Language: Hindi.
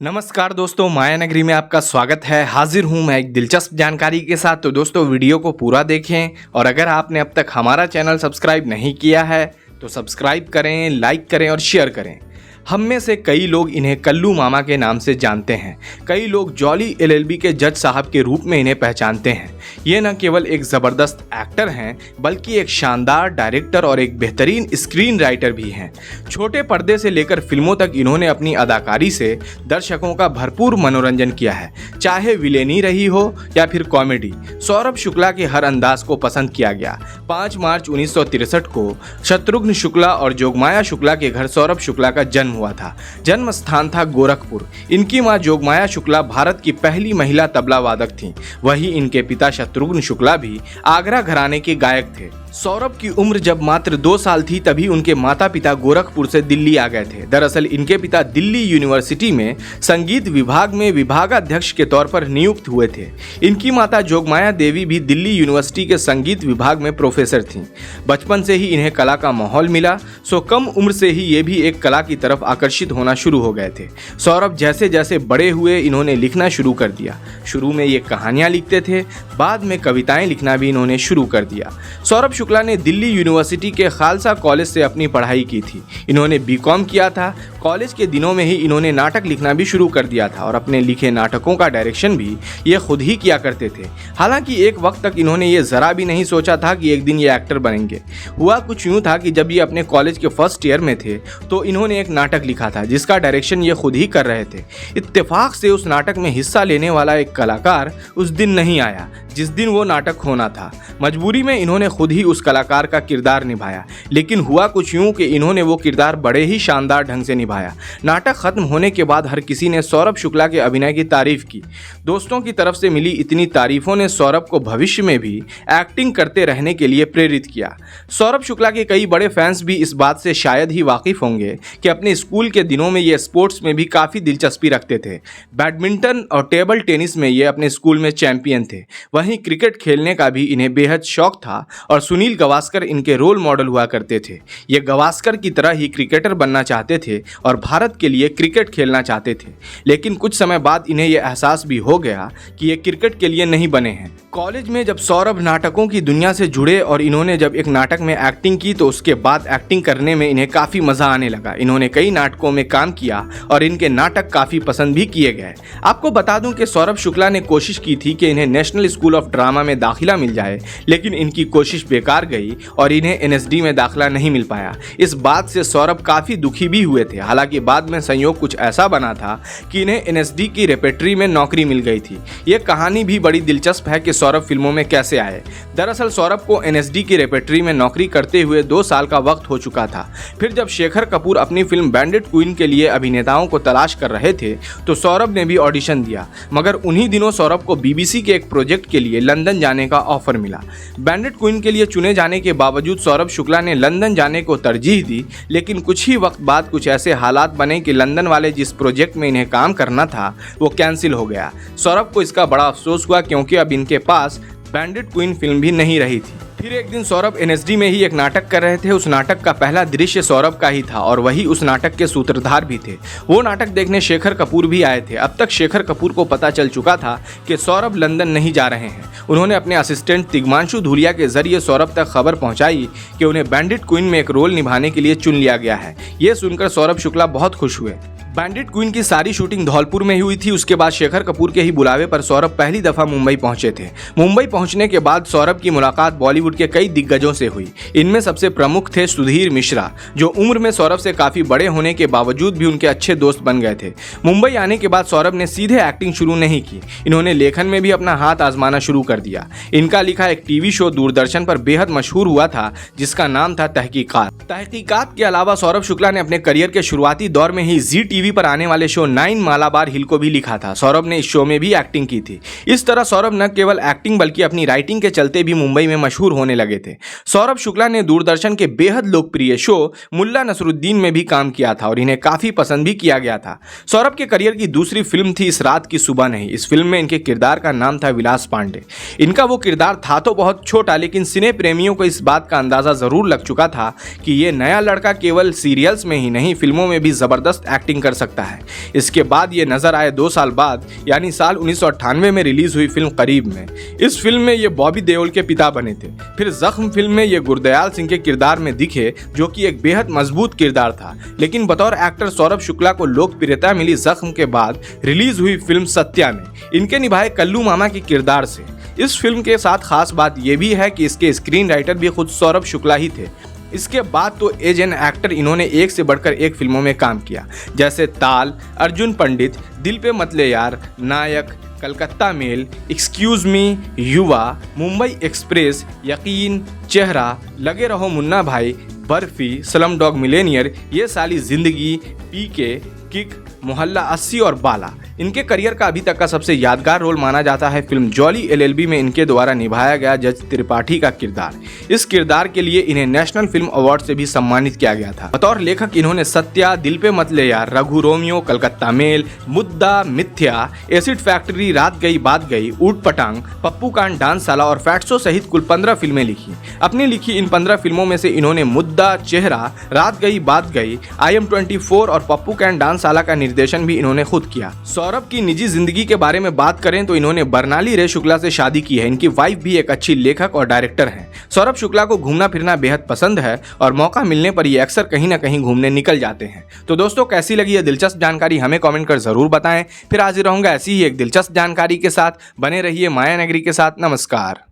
नमस्कार दोस्तों, माया नगरी में आपका स्वागत है। हाजिर हूं मैं एक दिलचस्प जानकारी के साथ। तो दोस्तों वीडियो को पूरा देखें और अगर आपने अब तक हमारा चैनल सब्सक्राइब नहीं किया है तो सब्सक्राइब करें, लाइक करें और शेयर करें। हम में से कई लोग इन्हें कल्लू मामा के नाम से जानते हैं। कई लोग जॉली एलएलबी के जज साहब के रूप में इन्हें पहचानते हैं। ये न केवल एक ज़बरदस्त एक्टर हैं बल्कि एक शानदार डायरेक्टर और एक बेहतरीन स्क्रीन राइटर भी हैं। छोटे पर्दे से लेकर फिल्मों तक इन्होंने अपनी अदाकारी से दर्शकों का भरपूर मनोरंजन किया है, चाहे विलेनी रही हो या फिर कॉमेडी। सौरभ शुक्ला के हर अंदाज को पसंद किया गया। 5 मार्च 1963 को शत्रुघ्न शुक्ला और जोगमाया शुक्ला के घर सौरभ शुक्ला का जन्म हुआ था। जन्म स्थान था गोरखपुर। इनकी मां जोगमाया शुक्ला भारत की पहली महिला तबला वादक थीं। वहीं इनके पिता शत्रुघ्न शुक्ला भी आगरा घराने के गायक थे। सौरभ की उम्र जब मात्र 2 साल थी तभी उनके माता पिता गोरखपुर से दिल्ली आ गए थे। दरअसल इनके पिता दिल्ली यूनिवर्सिटी में संगीत विभाग में विभागाध्यक्ष के तौर पर नियुक्त हुए थे। इनकी माता जोगमाया देवी भी दिल्ली यूनिवर्सिटी के संगीत विभाग में प्रोफेसर थीं। बचपन से ही इन्हें कला का माहौल मिला, सो कम उम्र से ही ये भी एक कला की तरफ आकर्षित होना शुरू हो गए थे। सौरभ जैसे जैसे बड़े हुए इन्होंने लिखना शुरू कर दिया। शुरू में ये कहानियाँ लिखते थे, बाद में कविताएं लिखना भी इन्होंने शुरू कर दिया। सौरभ शुक्ला ने दिल्ली यूनिवर्सिटी के खालसा कॉलेज से अपनी पढ़ाई की थी। इन्होंने बीकॉम किया था। कॉलेज के दिनों में ही इन्होंने नाटक लिखना भी शुरू कर दिया था और अपने लिखे नाटकों का डायरेक्शन भी ये खुद ही किया करते थे। हालांकि एक वक्त तक इन्होंने ये जरा भी नहीं सोचा था कि एक दिन ये एक्टर बनेंगे। हुआ कुछ यूँ था कि जब ये अपने कॉलेज के फर्स्ट ईयर में थे तो इन्होंने एक नाटक लिखा था जिसका डायरेक्शन ये खुद ही कर रहे थे। इत्तेफाक से उस नाटक में हिस्सा लेने वाला एक कलाकार उस दिन नहीं आया जिस दिन वो नाटक होना था। मजबूरी में इन्होंने खुद ही उस कलाकार का किरदार निभाया, लेकिन हुआ कुछ यूं कि इन्होंने वो किरदार बड़े ही शानदार ढंग से निभाया। नाटक खत्म होने के बाद हर किसी ने सौरभ शुक्ला के अभिनय की तारीफ की। दोस्तों की तरफ से मिली इतनी तारीफों ने सौरभ को भविष्य में भी एक्टिंग करते रहने के लिए प्रेरित किया। सौरभ शुक्ला के कई बड़े फैंस भी इस बात से शायद ही वाकिफ होंगे कि अपने स्कूल के दिनों में ये स्पोर्ट्स में भी काफ़ी दिलचस्पी रखते थे। बैडमिंटन और टेबल टेनिस में ये अपने स्कूल में चैंपियन थे। वहीं क्रिकेट खेलने का भी इन्हें बेहद शौक था और सुनील गावस्कर इनके रोल मॉडल हुआ करते थे। ये गावस्कर की तरह ही क्रिकेटर बनना चाहते थे और भारत के लिए क्रिकेट खेलना चाहते थे। लेकिन कुछ समय बाद इन्हें यह एहसास भी हो गया कि ये क्रिकेट के लिए नहीं बने हैं। कॉलेज में जब सौरभ नाटकों की दुनिया से जुड़े और इन्होंने जब एक नाटक में एक्टिंग की तो उसके बाद एक्टिंग करने में इन्हें काफ़ी मज़ा आने लगा। इन्होंने कई नाटकों में काम किया और इनके नाटक काफ़ी पसंद भी किए गए। आपको बता दूं कि सौरभ शुक्ला ने कोशिश की थी कि इन्हें नेशनल स्कूल ऑफ ड्रामा में दाखिला मिल जाए, लेकिन इनकी कोशिश बेकार गई और इन्हें एनएसडी में दाखिला नहीं मिल पाया। इस बात से सौरभ काफ़ी दुखी भी हुए थे। हालांकि बाद में संयोग कुछ ऐसा बना था कि इन्हें एनएसडी की रेपेट्री में नौकरी मिल गई थी। ये कहानी भी बड़ी दिलचस्प है कि सौरभ फिल्मों में कैसे आए। दरअसल सौरभ को एनएसडी की रेपेट्री में नौकरी करते हुए 2 साल का वक्त हो चुका था। फिर जब शेखर कपूर अपनी फिल्म बैंडिट क्वीन के लिए अभिनेताओं को तलाश कर रहे थे तो सौरभ ने भी ऑडिशन दिया, मगर उन्हीं दिनों सौरभ को बीबीसी के एक प्रोजेक्ट के लिए लंदन जाने का ऑफर मिला। बैंडिट क्वीन के लिए चुने जाने के बावजूद सौरभ शुक्ला ने लंदन जाने को तरजीह दी, लेकिन कुछ ही वक्त बाद कुछ ऐसे हालात बने कि लंदन वाले जिस प्रोजेक्ट में इन्हें काम करना था वो कैंसिल हो गया। सौरभ को इसका बड़ा अफसोस हुआ क्योंकि अब इनके पास बैंडिट क्वीन फिल्म भी नहीं रही थी। फिर एक दिन सौरभ एनएसडी में ही एक नाटक कर रहे थे। उस नाटक का पहला दृश्य सौरभ का ही था और वही उस नाटक के सूत्रधार भी थे। वो नाटक देखने शेखर कपूर भी आए थे। अब तक शेखर कपूर को पता चल चुका था कि सौरभ लंदन नहीं जा रहे हैं। उन्होंने अपने असिस्टेंट तिग्मांशु धूलिया के जरिए सौरभ तक खबर पहुंचाई कि उन्हें बैंडिट क्वीन में एक रोल निभाने के लिए चुन लिया गया है। ये सुनकर सौरभ शुक्ला बहुत खुश हुए। बैंडिट क्वीन की सारी शूटिंग धौलपुर में ही हुई थी। उसके बाद शेखर कपूर के ही बुलावे पर सौरभ पहली दफा मुंबई पहुंचे थे। मुंबई पहुंचने के बाद सौरभ की मुलाकात बॉलीवुड के कई दिग्गजों से हुई। इनमें सबसे प्रमुख थे सुधीर मिश्रा, जो उम्र में सौरभ से काफी बड़े होने के बावजूद भी उनके अच्छे दोस्त बन गए थे। मुंबई आने के बाद सौरभ ने सीधे एक्टिंग शुरू नहीं की। इन्होंने लेखन में भी अपना हाथ आजमाना शुरू कर दिया। इनका लिखा एक टीवी शो दूरदर्शन पर बेहद मशहूर हुआ था जिसका नाम था तहकीकात। तहकीकात के अलावा सौरभ शुक्ला ने अपने करियर के शुरुआती दौर में ही जी टीवी पर आने वाले शो 9 मालाबार हिल को भी लिखा था। सौरभ ने इस शो में भी एक्टिंग की थी। इस तरह सौरभ न केवल एक्टिंग बल्कि अपनी राइटिंग के चलते भी मुंबई में मशहूर होने लगे थे। सौरभ शुक्ला ने दूरदर्शन के बेहद लोकप्रिय शो मुल्ला नसरुद्दीन में भी काम किया था और इन्हें काफी पसंद भी किया गया था। सौरभ के करियर की दूसरी फिल्म थी इस रात की सुबह नहीं। इस फिल्म में इनके किरदार का नाम था विलास पांडे। इनका वो किरदार था तो बहुत छोटा, लेकिन सिने प्रेमियों को इस बात का अंदाजा जरूर लग चुका था कि ये नया लड़का केवल सीरियल्स में ही नहीं, फिल्मों में भी जबरदस्त एक्टिंग कर सकता है। इसके बाद ये नजर आए 2 साल बाद, यानी साल 1998 में रिलीज हुई फिल्म करीब में। इस फिल्म में ये बॉबी देओल के पिता बने थे। फिर जख्म फिल्म में ये गुरदयाल सिंह के किरदार में दिखे, जो कि एक बेहद मजबूत किरदार था। लेकिन बतौर एक्टर सौरभ शुक्ला को लोकप्रियता मिली जख्म के बाद रिलीज हुई फिल्म सत्या में, इनके निभाए कल्लू मामा के किरदार से। इस फिल्म के साथ खास बात यह भी है कि इसके स्क्रीन राइटर भी खुद सौरभ शुक्ला ही थे। इसके बाद तो एज एन एक्टर इन्होंने एक से बढ़कर एक फिल्मों में काम किया, जैसे ताल, अर्जुन पंडित, दिल पे मतले यार, नायक, कलकत्ता मेल, एक्सक्यूज मी, युवा, मुंबई एक्सप्रेस, यकीन, चेहरा, लगे रहो मुन्ना भाई, बर्फी, स्लम डॉग मिलेनियर, ये साली जिंदगी, पीके, किक, मोहल्ला 80 और बाला। इनके करियर का अभी तक का सबसे यादगार रोल माना जाता है फिल्म जॉली LLB में इनके द्वारा निभाया गया जज त्रिपाठी का किरदार। इस किरदार के लिए इन्हें नेशनल फिल्म अवार्ड से भी सम्मानित किया गया था। बतौर लेखक इन्होंने सत्या, दिल पे मतले यार, रघु रोमियो, कलकत्ता मेल, मुद्दा, मिथ्या, एसिड फैक्ट्री, रात गई बात गई, ऊट पटांग, पप्पू कांड डांसशाला और फैट्सो सहित कुल 15 फिल्में लिखी। अपनी लिखी इन 15 फिल्मों में से इन्होंने मुद्दा, चेहरा, रात गई बात गई, IM24 और पप्पू कांड डांसशाला का निर्देशन भी इन्होंने खुद किया। सौरभ की निजी जिंदगी के बारे में बात करें तो इन्होंने बर्नाली रे शुक्ला से शादी की है। इनकी वाइफ भी एक अच्छी लेखक और डायरेक्टर हैं। सौरभ शुक्ला को घूमना फिरना बेहद पसंद है और मौका मिलने पर ये अक्सर कहीं ना कहीं घूमने निकल जाते हैं। तो दोस्तों, कैसी लगी ये दिलचस्प जानकारी हमें कमेंट कर जरूर बताएं। फिर हाजिर रहूंगा ऐसी ही एक दिलचस्प जानकारी के साथ। बने रहिए माया नगरी के साथ। नमस्कार।